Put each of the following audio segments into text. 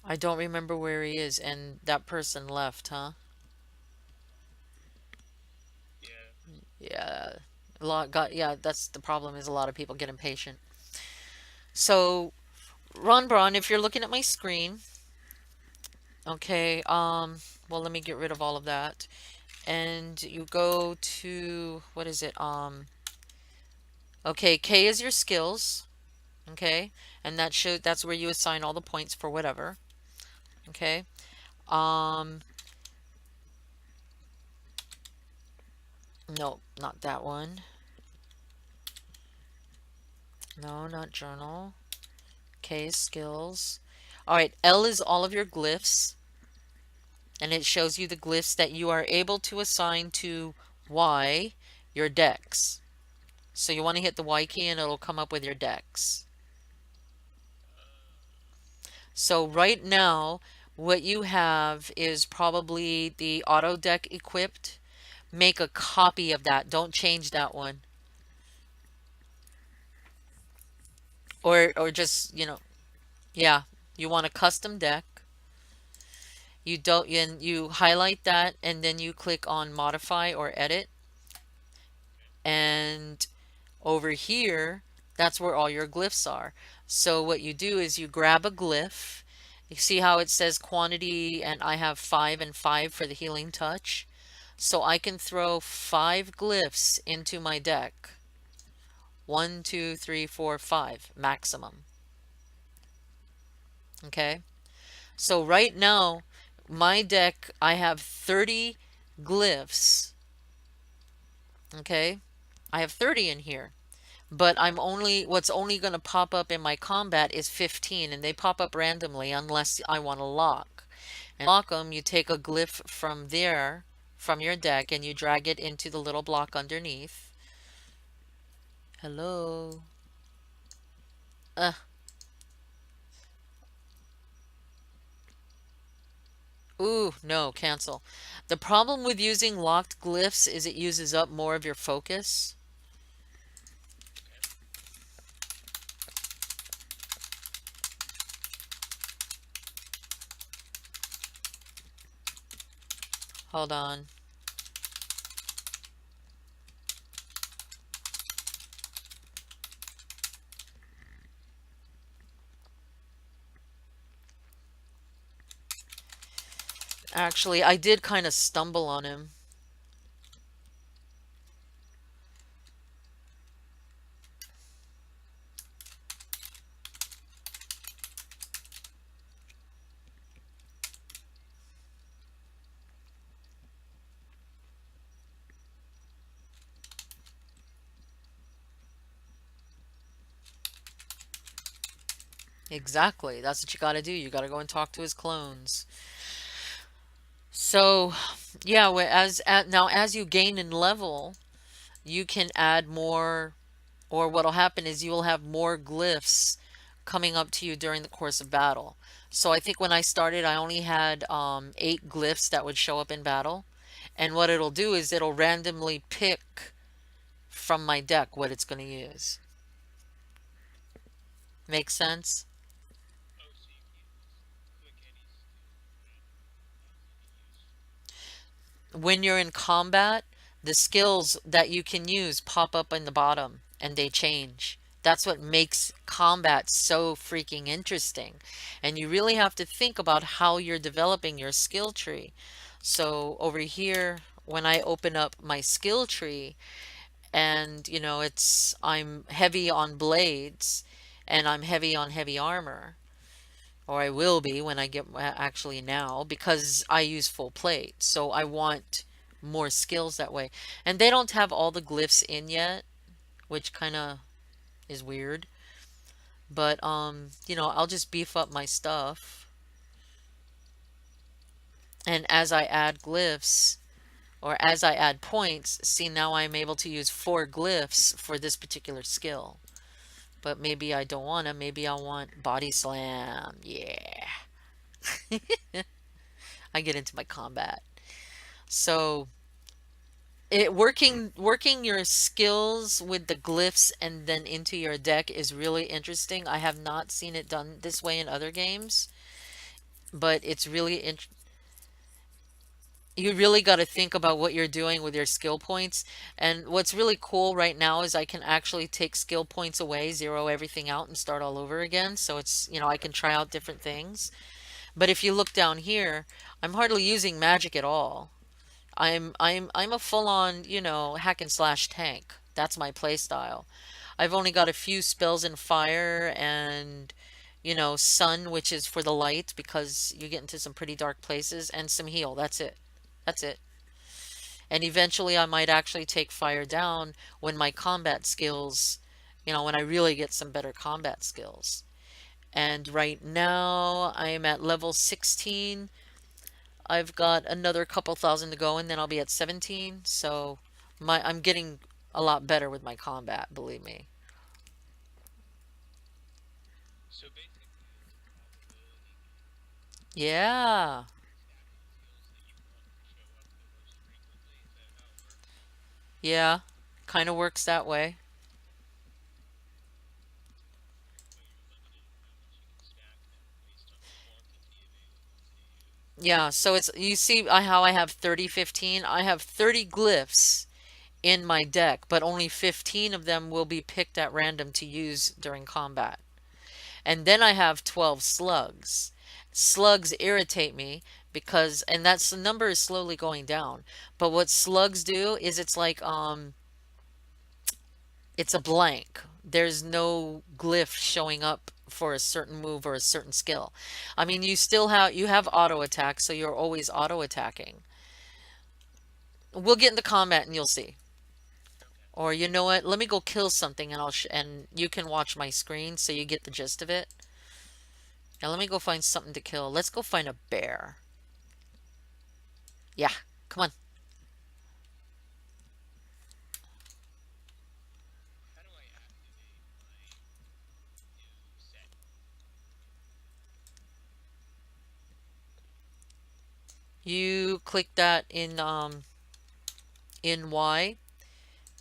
I don't remember where he is, and that person left, huh? Yeah. A lot got, yeah, that's the problem is a lot of people get impatient. So, Ron Braun, if you're looking at my screen, okay, well, let me get rid of all of that. And you go to, what is it? Okay, K is your skills, okay? And that's where you assign all the points for whatever, okay? Um, no, not that one. No, not journal. K is skills. All right, L is all of your glyphs, and it shows you the glyphs that you are able to assign to Y, your decks. So you want to hit the Y key and it'll come up with your decks. So right now, what you have is probably the auto deck equipped. Make a copy of that. Don't change that one. Or just, yeah, you want a custom deck. You don't and you highlight that and then you click on modify or edit, and over here, that's where all your glyphs are. So what you do is you grab a glyph. You see how it says quantity, and I have 5 and 5 for the healing touch. So I can throw 5 glyphs into my deck. 1, 2, 3, 4, 5 maximum. Okay. So right now, my deck, I have 30 glyphs. Okay. I have 30 in here. But what's only going to pop up in my combat is 15, and they pop up randomly unless I want to lock. And lock them, you take a glyph from there, from your deck, and you drag it into the little block underneath. Hello. Uh, ooh, no, cancel. The problem with using locked glyphs is it uses up more of your focus. Hold on. Actually, I did kind of stumble on him. Exactly. That's what you got to do. You got to go and talk to his clones. So, yeah, now as you gain in level, you can add more, or what'll happen is you will have more glyphs coming up to you during the course of battle. So I think when I started, I only had 8 glyphs that would show up in battle, and what it'll do is it'll randomly pick from my deck what it's going to use. Make sense? When you're in combat, the skills that you can use pop up in the bottom and they change. That's what makes combat so freaking interesting. And you really have to think about how you're developing your skill tree. So over here, when I open up my skill tree and I'm heavy on blades and I'm heavy on heavy armor, or I will be when I get actually now because I use full plate. So I want more skills that way. And they don't have all the glyphs in yet, which kind of is weird. But I'll just beef up my stuff. And as I add glyphs or as I add points, see now I'm able to use 4 glyphs for this particular skill. But maybe I don't want to. Maybe I want body slam. Yeah. I get into my combat. So working your skills with the glyphs and then into your deck is really interesting. I have not seen it done this way in other games. but it's really you really got to think about what you're doing with your skill points. And what's really cool right now is I can actually take skill points away, zero everything out, and start all over again. So I can try out different things. But if you look down here, I'm hardly using magic at all. I'm a full-on, hack and slash tank. That's my play style. I've only got a few spells in fire and sun, which is for the light because you get into some pretty dark places, and some heal. That's it. That's it. And eventually I might actually take fire down when my combat skills, when I really get some better combat skills. And right now I am at level 16. I've got another couple thousand to go and then I'll be at 17. So I'm getting a lot better with my combat, believe me. Yeah. Yeah. Kind of works that way. Yeah, so it's you see how I have 30, 15. I have 30 glyphs in my deck, but only 15 of them will be picked at random to use during combat. And then I have 12 slugs. Slugs irritate me because, and that's the number is slowly going down. But what slugs do is it's a blank. There's no glyph showing up for a certain move or a certain skill. I mean, you have auto attack, so you're always auto attacking. We'll get into combat and you'll see. Or you know what? Let me go kill something and and you can watch my screen so you get the gist of it. Now let me go find something to kill. Let's go find a bear. Yeah, come on. You click that in Y.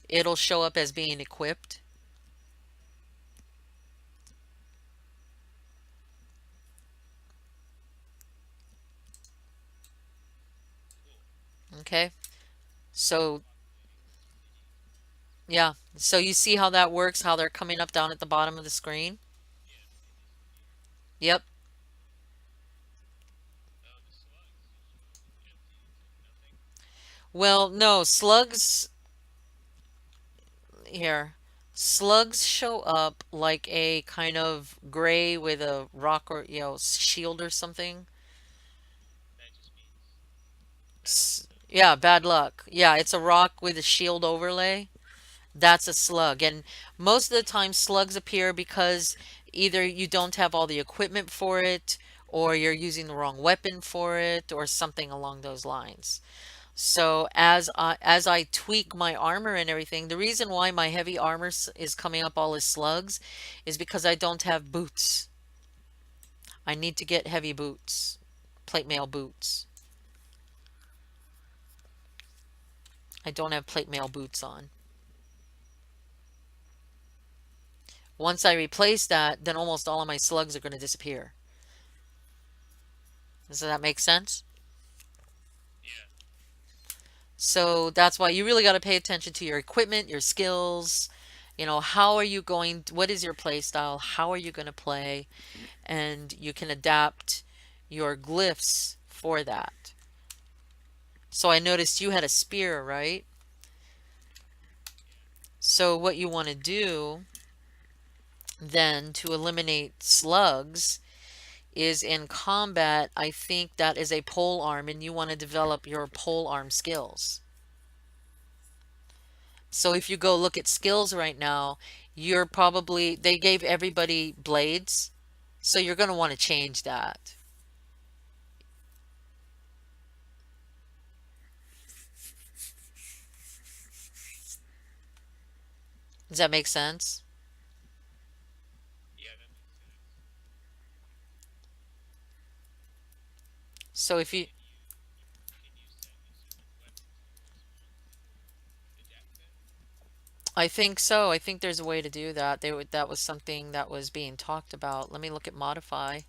It'll show up as being equipped. Okay. So yeah. So you see how that works, how they're coming up down at the bottom of the screen? Yep. Well, no, slugs here. Slugs show up like a kind of gray with a rock or, shield or something. Yeah, bad luck. Yeah, it's a rock with a shield overlay. That's a slug. And most of the time, slugs appear because either you don't have all the equipment for it, or you're using the wrong weapon for it, or something along those lines. So as I tweak my armor and everything, the reason why my heavy armor is coming up all as slugs is because I don't have boots. I need to get heavy boots, plate mail boots. I don't have plate mail boots on. Once I replace that, then almost all of my slugs are going to disappear. Does that make sense? So that's why you really got to pay attention to your equipment, your skills. How are you going, what is your play style? How are you going to play? And you can adapt your glyphs for that. So I noticed you had a spear, right? So what you want to do then to eliminate slugs is in combat, I think that is a pole arm and you want to develop your pole arm skills. So if you go look at skills right now, they gave everybody blades. So you're going to want to change that. Does that make sense? So if you, I think so. I think there's a way to do that. That was something that was being talked about. Let me look at modify.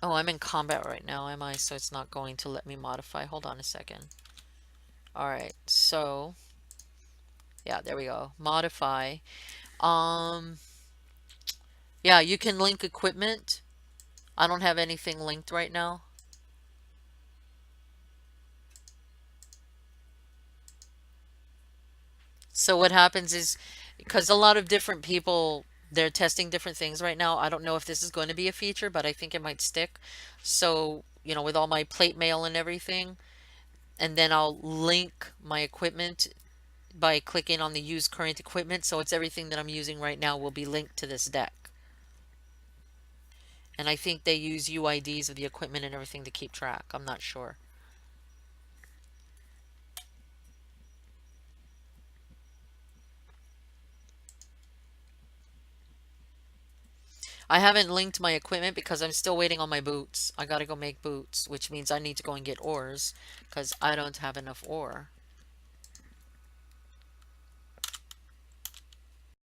Oh, I'm in combat right now, am I? So it's not going to let me modify. Hold on a second. All right, so yeah, there we go. Modify. Um, yeah, you can link equipment. I don't have anything linked right now. So what happens is, because a lot of different people, they're testing different things right now. I don't know if this is going to be a feature, but I think it might stick. So, with all my plate mail and everything, and then I'll link my equipment by clicking on the use current equipment. So it's everything that I'm using right now will be linked to this deck. And I think they use UIDs of the equipment and everything to keep track. I'm not sure. I haven't linked my equipment because I'm still waiting on my boots. I gotta go make boots, which means I need to go and get ores because I don't have enough ore.